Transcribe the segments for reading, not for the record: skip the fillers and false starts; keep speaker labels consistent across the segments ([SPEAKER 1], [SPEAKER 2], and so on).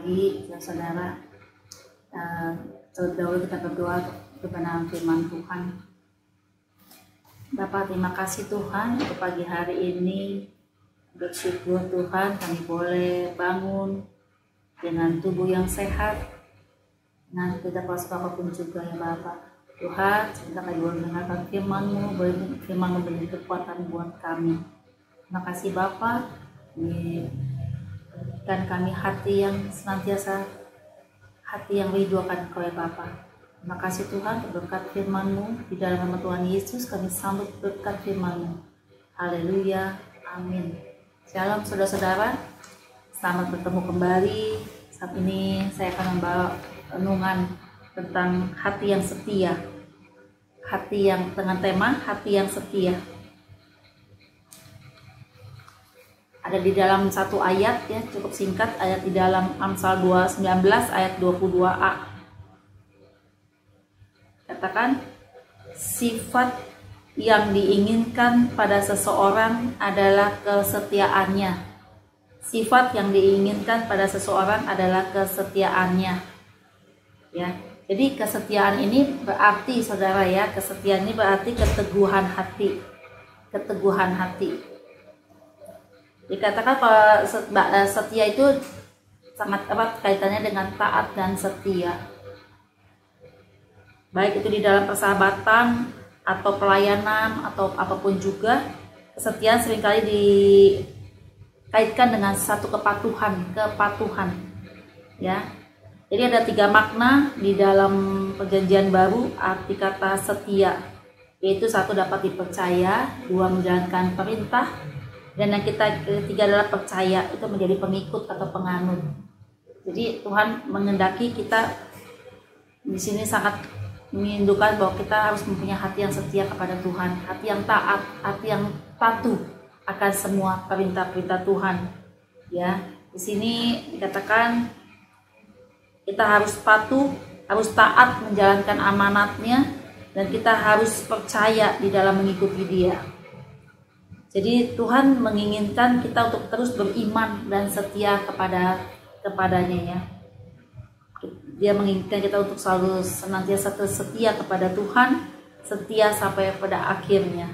[SPEAKER 1] pagi, saudara. Dahulu kita berdoa kebenaran firman Tuhan. Bapa, terima kasih Tuhan untuk pagi hari ini. Bersyukur Tuhan kami boleh bangun dengan tubuh yang sehat. Nah, tidak kuasa apapun juga ya Bapak. Tuhan, sebentar kami boleh mendengarkan firman-Mu, firman memberi kekuatan buat kami. Terima kasih Bapak, berikan kami hati yang senantiasa, hati yang ridho akan Kau ya Bapak. Terima kasih Tuhan berkat firman-Mu. Di dalam nama Tuhan Yesus kami sambut berkat firman-Mu. Haleluya, amin. Shalom saudara-saudara, selamat bertemu kembali. Saat ini saya akan membawa renungan tentang hati yang setia. Hati yang dengan tema hati yang setia. Ada di dalam satu ayat ya, cukup singkat, ayat di dalam Amsal 2:19 ayat 22a. Katakan, sifat yang diinginkan pada seseorang adalah kesetiaannya. Sifat yang diinginkan pada seseorang adalah kesetiaannya. Ya, jadi kesetiaan ini berarti saudara ya, kesetiaan ini berarti keteguhan hati. Keteguhan hati. Dikatakan kalau setia itu sangat erat kaitannya dengan taat dan setia. Baik itu di dalam persahabatan atau pelayanan atau apapun juga, kesetiaan seringkali dikaitkan dengan satu kepatuhan ya. Jadi ada 3 makna di dalam Perjanjian Baru arti kata setia, yaitu 1 dapat dipercaya, 2 menjalankan perintah, dan yang ketiga adalah percaya, itu menjadi pengikut atau penganut. Jadi Tuhan mengendaki kita di sini sangat merindukan bahwa kita harus mempunyai hati yang setia kepada Tuhan, hati yang taat, hati yang patuh akan semua perintah-perintah Tuhan. Ya, di sini dikatakan kita harus patuh, harus taat menjalankan amanatnya, dan kita harus percaya di dalam mengikuti Dia. Jadi Tuhan menginginkan kita untuk terus beriman dan setia kepadanya ya. Dia menginginkan kita untuk selalu senantiasa setia kepada Tuhan, setia sampai pada akhirnya.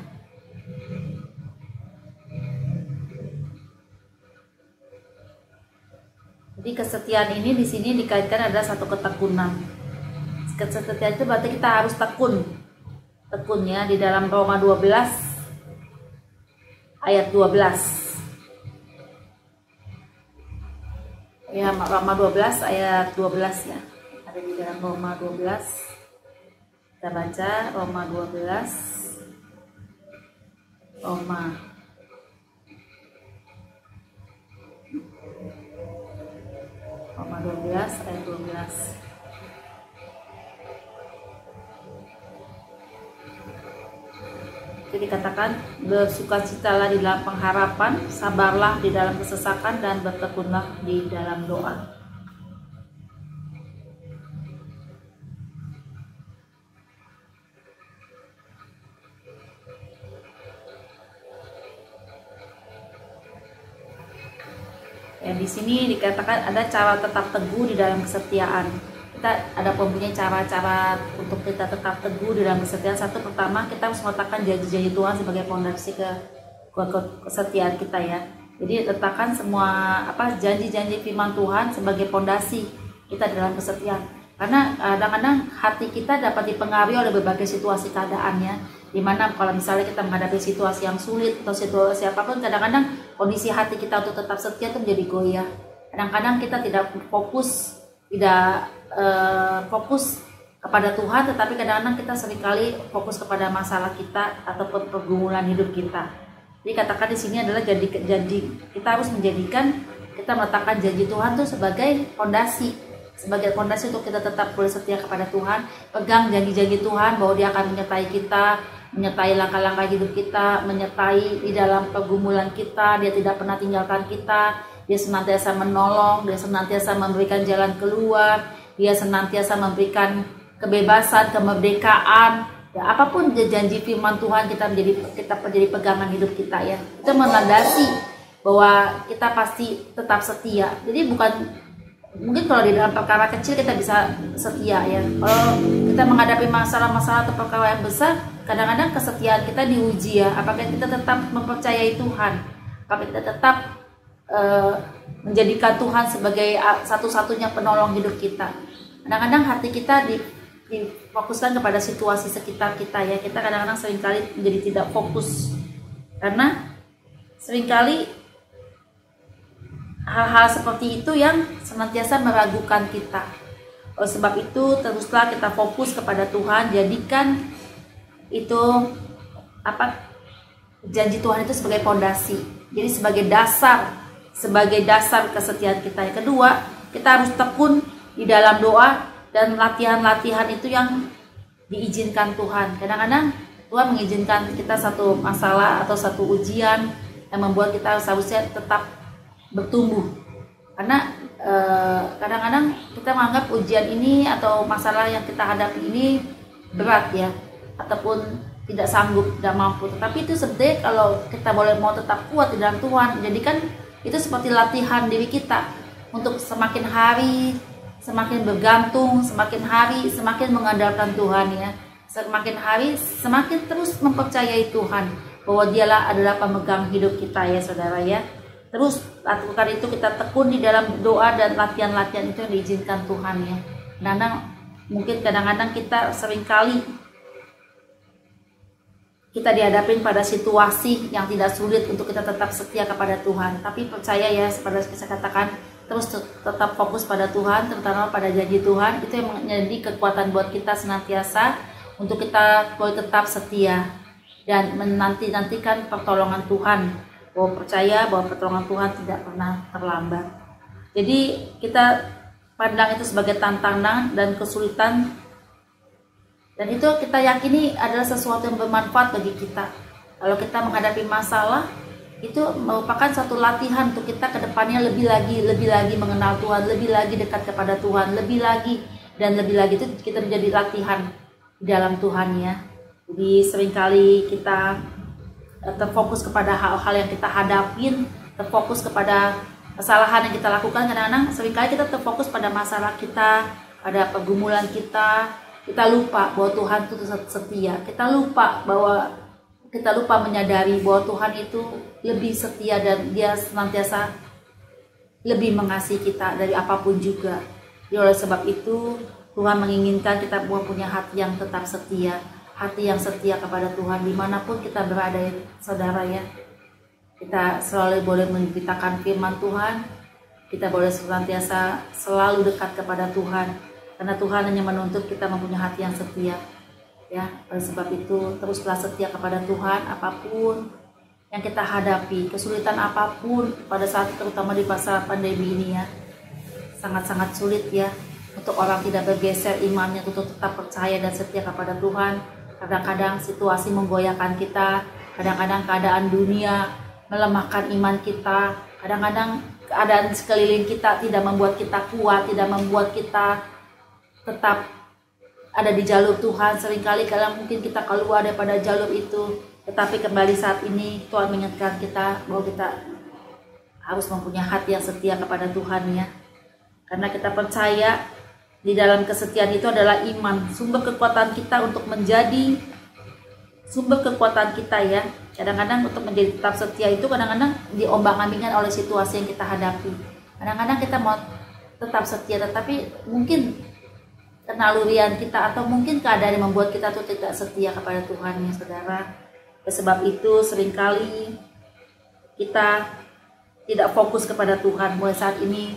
[SPEAKER 1] Jadi kesetiaan ini di sini dikaitkan ada satu ketekunan. Kesetiaan itu berarti kita harus tekun. Tekun ya, di dalam Roma 12 ayat 12. Ya, Roma 12 ayat 12 ya. Ada di dalam Roma 12. Kita baca Roma 12. Roma 12 ayat 12. Jadi dikatakan, bersukacitalah di dalam pengharapan, sabarlah di dalam kesesakan, dan bertekunlah di dalam doa. Ya, di sini dikatakan ada cara tetap teguh di dalam kesetiaan. Kita ada mempunyai cara-cara untuk kita tetap teguh di dalam kesetiaan. Satu, pertama kita harus meletakkan janji-janji Tuhan sebagai fondasi kesetiaan kita ya. Jadi letakkan semua janji-janji firman Tuhan sebagai fondasi kita dalam kesetiaan. Karena kadang-kadang hati kita dapat dipengaruhi oleh berbagai situasi keadaannya. Dimana kalau misalnya kita menghadapi situasi yang sulit atau situasi apapun, kadang-kadang kondisi hati kita untuk tetap setia itu menjadi goyah. Kadang-kadang kita tidak fokus kepada Tuhan, tetapi kadang-kadang kita seringkali fokus kepada masalah kita ataupun pergumulan hidup kita. Jadi katakan di sini adalah janji kita harus menjadikan, kita meletakkan janji Tuhan itu sebagai fondasi untuk kita tetap boleh setia kepada Tuhan. Pegang janji-janji Tuhan bahwa Dia akan menyertai kita, menyertai langkah-langkah hidup kita, menyertai di dalam pergumulan kita. Dia tidak pernah tinggalkan kita. Dia senantiasa menolong, Dia senantiasa memberikan jalan keluar, Dia senantiasa memberikan kebebasan, kemerdekaan. Ya, apapun janji firman Tuhan kita menjadi pegangan hidup kita ya. Kita melandasi bahwa kita pasti tetap setia. Jadi bukan Mungkin kalau di dalam perkara kecil kita bisa setia ya. Kalau kita menghadapi masalah-masalah atau perkara yang besar, kadang-kadang kesetiaan kita diuji ya. Apakah kita tetap mempercayai Tuhan? Apakah kita tetap menjadikan Tuhan sebagai satu-satunya penolong hidup kita? Kadang-kadang hati kita difokuskan kepada situasi sekitar kita ya. Kita kadang-kadang seringkali menjadi tidak fokus karena seringkali hal-hal seperti itu yang senantiasa meragukan kita. Oleh sebab itu, teruslah kita fokus kepada Tuhan. Jadikan itu janji Tuhan itu sebagai fondasi. Jadi sebagai dasar kesetiaan kita. Yang kedua, kita harus tekun di dalam doa dan latihan-latihan itu yang diizinkan Tuhan. Kadang-kadang Tuhan mengizinkan kita satu masalah atau satu ujian yang membuat kita seharusnya tetap bertumbuh, karena kadang-kadang kita menganggap ujian ini atau masalah yang kita hadapi ini berat ya, ataupun tidak sanggup, tidak mampu. Tetapi itu sebenarnya kalau kita mau tetap kuat di dalam Tuhan, jadikan itu seperti latihan diri kita untuk semakin hari semakin bergantung, semakin hari semakin mengandalkan Tuhan ya, semakin hari semakin terus mempercayai Tuhan bahwa Dialah adalah pemegang hidup kita ya saudara ya. Terus lakukan itu, kita tekun di dalam doa dan latihan-latihan itu yang diizinkan Tuhan ya. Kadang-kadang kita seringkali kita dihadapin pada situasi yang tidak sulit untuk kita tetap setia kepada Tuhan. Tapi percaya ya, seperti saya katakan, terus tetap fokus pada Tuhan, terutama pada janji Tuhan. Itu yang menjadi kekuatan buat kita senantiasa untuk kita boleh tetap setia dan menantikan pertolongan Tuhan. Bahwa percaya bahwa pertolongan Tuhan tidak pernah terlambat. Jadi kita pandang itu sebagai tantangan dan kesulitan, dan itu kita yakini adalah sesuatu yang bermanfaat bagi kita. Kalau kita menghadapi masalah, itu merupakan satu latihan untuk kita ke depannya lebih lagi mengenal Tuhan, lebih lagi dekat kepada Tuhan, lebih lagi itu kita menjadi latihan di dalam Tuhan ya. Jadi seringkali kita terfokus kepada hal-hal yang kita hadapin, terfokus kepada kesalahan yang kita lakukan. Kadang-kadang seringkali kita terfokus pada masalah kita, pada pergumulan kita lupa bahwa Tuhan itu setia. Kita lupa menyadari bahwa Tuhan itu lebih setia dan Dia senantiasa lebih mengasihi kita dari apapun juga. Oleh sebab itu Tuhan menginginkan kita punya hati yang tetap setia, hati yang setia kepada Tuhan dimanapun kita berada ya saudara ya. Kita selalu boleh memberitakan firman Tuhan, kita boleh senantiasa selalu dekat kepada Tuhan, karena Tuhan hanya menuntut kita mempunyai hati yang setia ya. Oleh sebab itu teruslah setia kepada Tuhan apapun yang kita hadapi, kesulitan apapun pada saat terutama di masa pandemi ini ya. Sangat-sangat sulit ya untuk orang tidak bergeser imannya untuk tetap percaya dan setia kepada Tuhan. Kadang-kadang situasi menggoyahkan kita, kadang-kadang keadaan dunia melemahkan iman kita, kadang-kadang keadaan sekeliling kita tidak membuat kita kuat, tidak membuat kita tetap ada di jalur Tuhan. Seringkali mungkin kita keluar daripada jalur itu, tetapi kembali saat ini Tuhan mengingatkan kita bahwa kita harus mempunyai hati yang setia kepada Tuhan ya. Karena kita percaya di dalam kesetiaan itu adalah iman, sumber kekuatan kita untuk menjadi sumber kekuatan kita ya. Kadang-kadang untuk menjadi tetap setia itu kadang-kadang diombang-ambingkan oleh situasi yang kita hadapi. Kadang-kadang kita mau tetap setia, tetapi mungkin kenalurian kita atau mungkin keadaan yang membuat kita tuh tidak setia kepada Tuhan ya saudara. Sebab itu seringkali kita tidak fokus kepada Tuhan. Mulai saat ini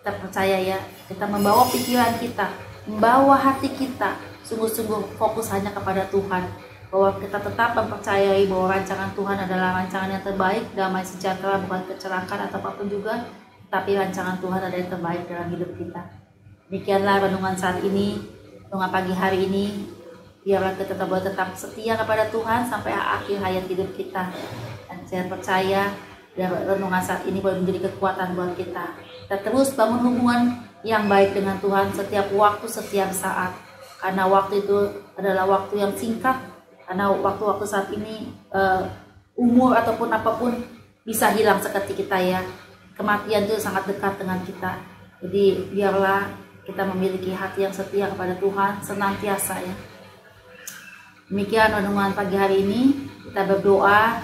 [SPEAKER 1] kita percaya ya, kita membawa pikiran kita, membawa hati kita sungguh-sungguh fokus hanya kepada Tuhan, bahwa kita tetap mempercayai bahwa rancangan Tuhan adalah rancangan yang terbaik, damai sejahtera, bukan kecelakaan atau apapun juga, tapi rancangan Tuhan adalah yang terbaik dalam hidup kita. Demikianlah renungan saat ini, renungan pagi hari ini. Biarlah kita tetap setia kepada Tuhan sampai akhir hayat hidup kita. Dan saya percaya renungan saat ini boleh menjadi kekuatan buat kita. Kita terus bangun hubungan yang baik dengan Tuhan setiap waktu, setiap saat. Karena waktu itu adalah waktu yang singkat. Karena waktu-waktu saat ini umur ataupun apapun bisa hilang seketika ya. Kematian itu sangat dekat dengan kita. Jadi biarlah kita memiliki hati yang setia kepada Tuhan senantiasa ya. Demikian renungan pagi hari ini. Kita berdoa.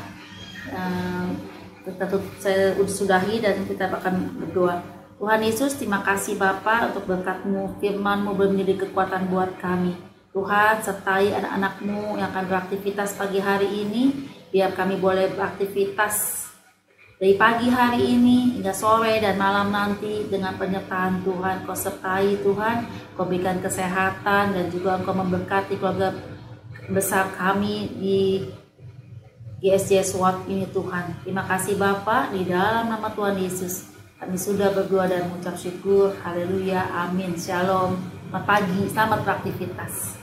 [SPEAKER 1] Saya sudahi dan kita akan berdoa. Tuhan Yesus, terima kasih Bapa untuk berkat-Mu, firman-Mu menjadi kekuatan buat kami. Tuhan, sertai anak-anak-Mu yang akan beraktivitas pagi hari ini, biar kami boleh beraktivitas dari pagi hari ini hingga sore dan malam nanti dengan penyertaan Tuhan. Kau sertai Tuhan, Kau berikan kesehatan dan juga Engkau memberkati keluarga besar kami di GSJ SWAT ini Tuhan. Terima kasih Bapa, di dalam nama Tuhan Yesus kami sudah berdoa dan mengucap syukur. Haleluya, amin, shalom. Selamat pagi, selamat beraktivitas.